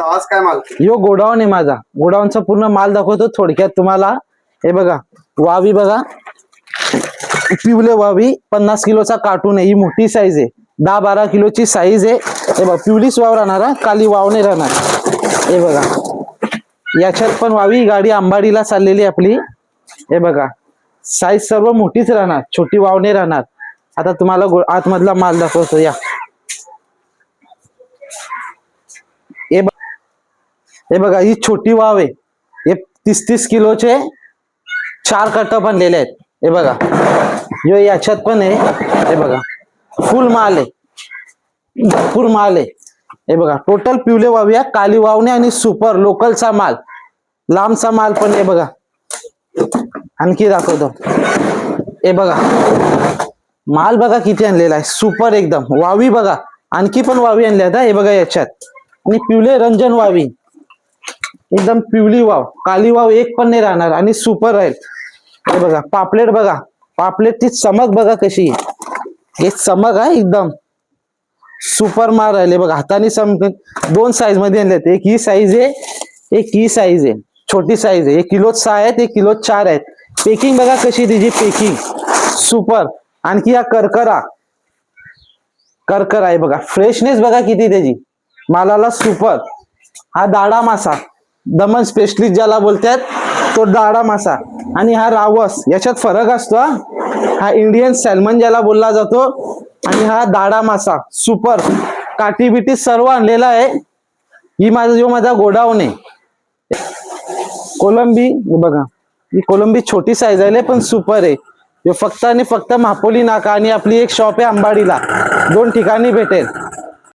आज काय माल? यो गोडाऊन आहे माझा. गोडाऊनचा पूर्ण माल दाखवतो थोडक्यात तुम्हाला. हे बघा वावी बघा, पिवले वावी 50 किलोचा कार्टून आहे. ही मोठी साईज आहे, 10-12 किलोची साईज आहे. हे बघा पिवलीच वाव राहणार, काली वाव नाही राहणार. हे बघा याच्यात पण वावी, गाडी आंबाडीला चाललेली आपली. हे बघा साईज सर्व मोठीच राहणार, छोटी वाव नाही राहणार. आता तुम्हाला आतमधला माल दाखवतो या. हे बघा ही छोटी वाव आहे. हे 30-30 किलोचे 4 कट्ट बनलेले आहेत. हे बघा यो याच्यात पण आहे. हे बघा फुल माल आहे, भरपूर माल आहे. हे बघा टोटल पिवले वाव या, काली वावणे आणि सुपर लोकलचा माल, लांबचा माल पण. हे बघा आणखी दाखवतो. हे बघा माल बघा किती आणलेला आहे, सुपर एकदम. वावी बघा आणखी पण वावी आणल्या आहेत. हे बघा याच्यात, आणि पिवले रंजन वावी, एकदम पिवली वाव, काली वाव एक पण नाही राहणार आणि सुपर राहील. हे बघा पापलेट बघा, पापलेटची चमक बघा कशी आहे. हे चमक आहे एकदम सुपर माल राहिले बघा. हाताने दोन साईज मध्ये आणलेत. एक ही साईज आहे, एक ही साईज आहे, छोटी साईज आहे. 1 किलो 6 आहेत, 1 किलो 4 आहेत. पेकिंग बघा कशी त्याची, पेकिंग सुपर. आणखी हा करकरा आहे बघा, फ्रेशनेस बघा किती त्याची, मालाला सुपर. हा दाडा मासा, दमन स्पेशलिस्ट ज्याला बोलतात तो दाडा मासा. आणि हा रावस, याच्यात फरक असतो. हा इंडियन सॅल्मन ज्याला बोलला जातो, आणि हा दाडा मासा सुपर. काठी बिटी सर्व आणलेला आहे. ही माझा गोडाऊन आहे. कोलंबी बघा, ही कोलंबी छोटी साईज आहे पण सुपर आहे. फक्त आणि फक्त मापोली नाका आणि आपली एक शॉप आहे अंबाडीला, 2 ठिकाणी भेटेल.